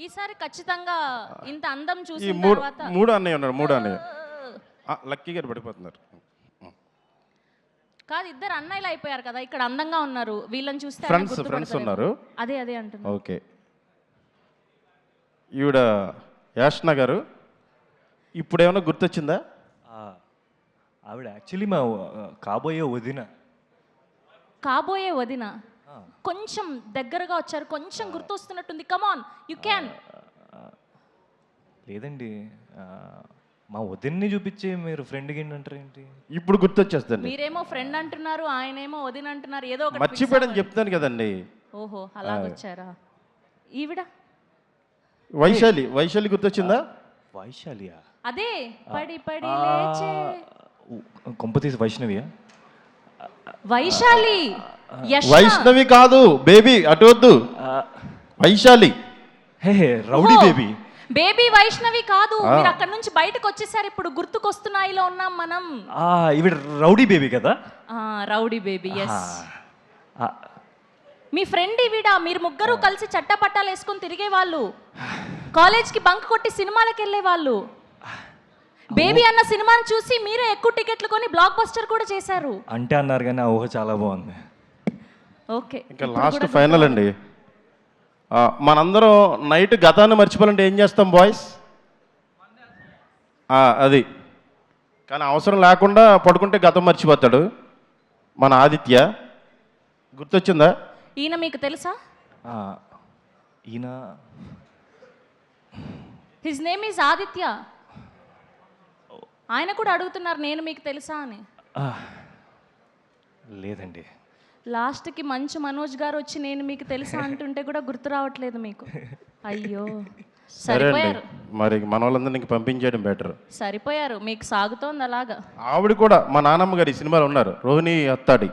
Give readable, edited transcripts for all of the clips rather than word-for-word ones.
ఈసారి ఖచ్చితంగా ఇంత అందం ఈ చూసిన మూడు తర్వాత మూడు అన్నయ్య ఉన్నారు, మూడు అన్నయ్య. లక్కీ గారు పడిపోతున్నారు. కాదు, ఇద్దరు అన్నయ్యలు అయిపోయారు కదా, ఇక్కడ అందంగా ఉన్నారు, వీళ్ళని చూస్తే ఆయన ఫ్రెండ్స్ గుర్తుపడతారేమో. ఉన్నారు. అదే అదే అంటున్నా. ఓకే, ఈవిడ యాష్న గారు. ఇప్పుడు ఏమైనా గుర్తొచ్చిందా? ఆవిడ యాక్చువల్లీ మా కాబోయే వదిన. కాబోయే వదిన. కొంచెం దగ్గరగా వచ్చారు, కొంచెం గుర్తొస్తున్నట్టుంది. కమాన్, యు క్యాన్. లేదండి, మా వదిన్ని చూపించి మీరు ఫ్రెండ్ గిండి అంటారు ఏంటి? ఇప్పుడు గుర్తొచ్చేస్తుంది. మీరేమో ఫ్రెండ్ అంటున్నారు, ఆయనేమో వదిన అంటున్నారు, ఏదో ఒకటి మర్చిపోయాడని చెప్తాను కదండి. ఓహో, అలాగొచ్చారా. ఈవిడ వైశాలి. వైశాలి గుర్తొచ్చిందా? వైశాలియా? అదే పడి పడి లేచే కొంపతీసి వైష్ణవియా? వైశాలి. యష్న. వైష్ణవి కాదు బేబీ, అటు వద్దు. వైశాలి. హే రౌడీ బేబీ. బేబీ వైష్ణవి కాదు, మీరు అక్కడ నుంచి బయటకు వచ్చేసారు. ఇప్పుడు గుర్తుకొస్తున్నాయిలో ఉన్నాం మనం. ఈవిడ రౌడీ బేబీ కదా? Rowdy baby, yes. మీ ఫ్రెండ్ ఈవిడ. మీరు ముగ్గురు కలిసి చట్టపట్టాలు వేసుకొని తిరిగే వాళ్ళు, కాలేజ్కి బంక్ కొట్టి సినిమాలకు వెళ్ళే వాళ్ళు. బేబీ అన్న సినిమాని చూసి మీరే ఎక్కువ టికెట్లు కొని బ్లాక్ బస్టర్ కూడా చేశారు. అంటే అన్నారు కానీ ఆ ఊహ చాలా బాగుంది. ఓకే, ఇంకా లాస్ట్ ఫైనల్ అండి. మనందరం నైట్ గతాన్ని మర్చిపోవాలంటే ఏం చేస్తాం బాయ్స్? అది కానీ అవసరం లేకుండా పడుకుంటే గతం మర్చిపోతాడు. మన ఆదిత్య గుర్తొచ్చిందా? ఈయన మీకు తెలుసా? ఈయన హిజ్ నేమ్ ఈజ్ ఆదిత్య. ఆయన కూడా అడుగుతున్నారు నేను మీకు తెలుసా అని. లేదండి. లాస్ట్కి మంచు మనోజ్ గారు వచ్చి నేను మీకు తెలుసా అంటుంటే కూడా గుర్తు రావట్లేదు మీకు. అయ్యో, సరే అండి, సరిపోయారు. మరి మన వాళ్ళందరినీ పంపించేయడం బెటర్. సరిపోయారు, మీకు సాగుతోంది అలాగా. ఆవిడ కూడా మా నాన్నమ్మ గారు ఈ సినిమాలో ఉన్నారు, రోహిణి అత్తాడి.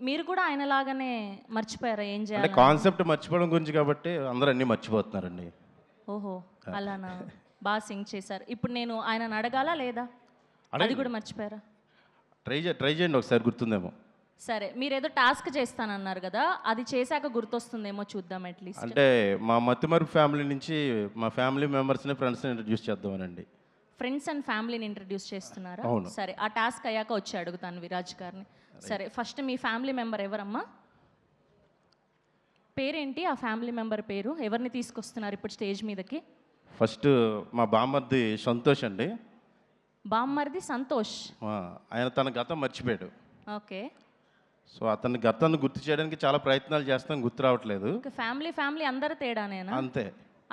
మీరు కూడా ఆయన లాగానే మర్చిపోయారా? ఏం అంటే చేయాలి? కాన్సెప్ట్ మర్చిపోవడం గురించి కాబట్టి అందరూ అన్నీ మర్చిపోతున్నారండి. ఓహో, అలానా. బాగా సింగ్ చేశారు. ఇప్పుడు నేను ఆయనను అడగాలా లేదా? అది కూడా మర్చిపోయారా? ట్రై చేయండి ఒకసారి, గుర్తుందేమో. సరే, మీరేదో టాస్క్ చేస్తానన్నారు కదా, అది చేశాక గుర్తొస్తుందేమో చూద్దాం అట్లీస్ట్. అంటే మా మతిమరుపు ఫ్యామిలీ నుంచి మా ఫ్యామిలీ మెంబర్స్ని ఫ్రెండ్స్ని ఇంట్రడ్యూస్ చేద్దామనండి. ఫ్రెండ్స్ అండ్ ఫ్యామిలీని ఇంట్రడ్యూస్ చేస్తున్నారా? అవును. సరే, ఆ టాస్క్ అయ్యాక వచ్చి అడుగుతాను విరాజ్ గారిని. సరే, ఫస్ట్ మీ ఫ్యామిలీ మెంబర్ ఎవరమ్మా? పేరేంటి? ఆ ఫ్యామిలీ మెంబర్ పేరు ఎవరిని తీసుకొస్తున్నారు ఇప్పుడు స్టేజ్ మీదకి? ఫస్ట్ మా బామ్మర్ది సంతోష్ అండి. బామ్మర్ది సంతోష్. ఆయన తన గతం మర్చిపోయాడు. ఓకే. సో అతని గతాన్ని గుర్తు చేయడానికి చాలా ప్రయత్నాలు చేస్తాం, గుర్తు రావట్లేదు. ఫ్యామిలీ అందరూ తేడానేనా? అంతే,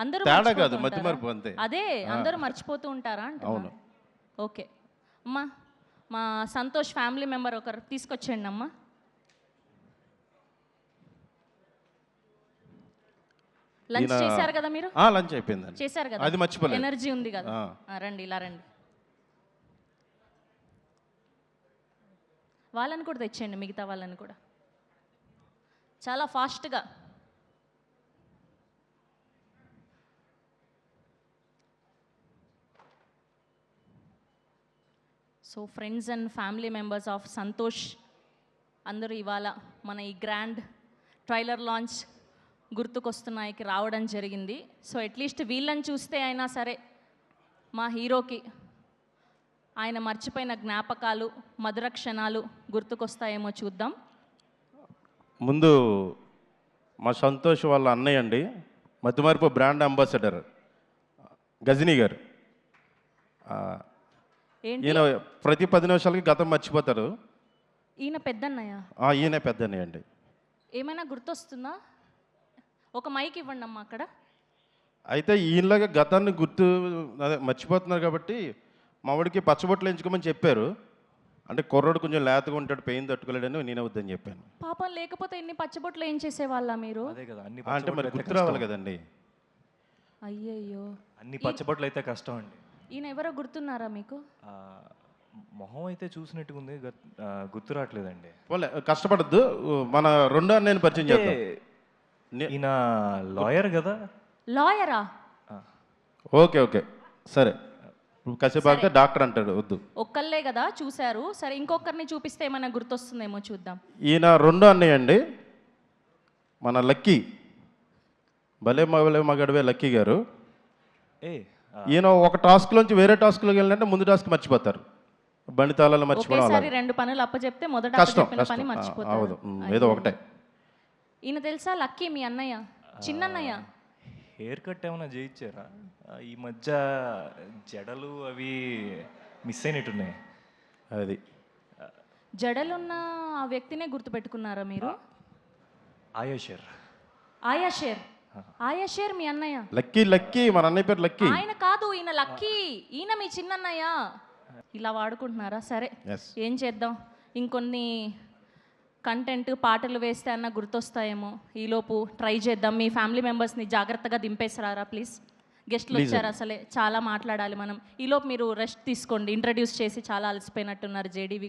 అందరూ తేడా కాదు, మతిమరుపు అంతే. అదే, అందరూ మర్చిపోతూ ఉంటారా అవును. ఓకే అమ్మా, మా సంతోష్ ఫ్యామిలీ మెంబర్ ఒకరు తీసుకొచ్చేయండి అమ్మా. లంచ్ చేశారు కదా మీరు? లంచ్ అయిపోయింది, చేశారు కదా, అది మర్చిపోలేదు. ఎనర్జీ ఉంది కదా. రండి, ఇలా రండి. వాళ్ళని కూడా తెచ్చేయండి, మిగతా వాళ్ళని కూడా చాలా ఫాస్ట్గా. So friends and family members of Santosh అందరూ ఇవాళ మన ఈ గ్రాండ్ ట్రైలర్ లాంచ్ గుర్తుకొస్తున్నాయికి రావడం జరిగింది. సో అట్లీస్ట్ వీళ్ళని చూస్తే అయినా సరే మా హీరోకి ఆయన మర్చిపోయిన జ్ఞాపకాలు, మధుర క్షణాలు గుర్తుకొస్తాయేమో చూద్దాం. ముందు మా సంతోష్ వాళ్ళ అన్నయ్య అండి, మతిమరుపు బ్రాండ్ అంబాసిడర్ గజనీ గారు. ఈయన ప్రతి 10 నిమిషాలకి గతం మర్చిపోతారు. ఈయన పెద్దన్నయ్య? ఈయన పెద్దన్నయ్య అండి. ఏమైనా గుర్తొస్తుందా? ఒక మైక్ ఇవ్వండి అమ్మా అక్కడ. అయితే ఈయనలాగా గతాన్ని అదే మర్చిపోతున్నారు కాబట్టి మావాడికి పచ్చబొట్లు ఎంచుకోమని చెప్పారు. అంటే కుర్రోడు కొంచెం లేతగా ఉంటాడు, పెయిన్ తట్టుకోలేడని నేనే వద్దని చెప్పాను. పాపం, లేకపోతే ఇన్ని పచ్చబొట్లు ఏం చేసేవాళ్ళ మీరు? అంటే మరి గుర్తు రావాలి కదండి. అయ్యయ్యో, అన్ని పచ్చబొట్లు అయితే కష్టం అండి. ఈయన ఎవరో గుర్తున్నారా మీకు? మొహం అయితే చూసినట్టుగా ఉంది, గుర్తు రావట్లేదండి. కష్టపడద్దు, మన రెండో అన్నయ్యని పరిచయం చేద్దాం. ఈయన లాయర్ కదా? లాయరా? ఓకే సరే, కసేపాగితే డాక్టర్ అంటాడు, వద్దు. ఒక్కళ్ళే కదా చూశారు. సరే, ఇంకొకరిని చూపిస్తే ఏమైనా గుర్తొస్తుందేమో చూద్దాం. ఈయన రెండో అన్నయ్య అండి, మన లక్కీ. భలే మగడవే లక్కీ గారు. ఏ ఈయన ఒక టాస్క్లోంచి వేరే టాస్క్లోకి వెళ్ళినట్టే ముందు టాస్క్ మర్చిపోతారు. బండి తాళాలు మర్చిపోవడం ఒకేసారి అలా. 2 పనులు అప్పచెప్తే మొదట కష్టం అప్పచెప్పిన కష్టం పని అవును మర్చిపోతారు. ఏదో ఒకటే. ఈయన తెలుసా లక్కీ మీ అన్నయ్య, చిన్నన్నయ్య. హెయిర్ కట్ ఏమైనా చేయించారా? ఈ మధ్య జడలు అవి మిస్ అయినట్టున్నాయి. అది జడలున్న ఆ వ్యక్తినే గుర్తుపెట్టుకున్నారా మీరు? ఆయేషర్. ఆయాషేర్. ఆయాషేర్ మీ అన్నయ్య. లక్కీ మన అన్నయ్య పేరు లక్కీ. ఆయన కాదు, ఈయన లక్కీ. ఈయన మీ చిన్నన్నయ్య. ఇలా వాడుకుంటున్నారా? సరే, Yes. ఏం చేద్దాం, ఇంకొన్ని కంటెంట్ పాటలు వేస్తే అన్న గుర్తొస్తాయేమో. ఈలోపు ట్రై చేద్దాం. మీ ఫ్యామిలీ మెంబర్స్ని జాగ్రత్తగా దింపేసరారా ప్లీజ్. గెస్ట్లు Please. వచ్చారు, అసలే చాలా మాట్లాడాలి మనం. ఈలోపు మీరు రెస్ట్ తీసుకోండి. ఇంట్రడ్యూస్ చేసి చాలా అలసిపోయినట్టున్నారు జేడీవి గారు.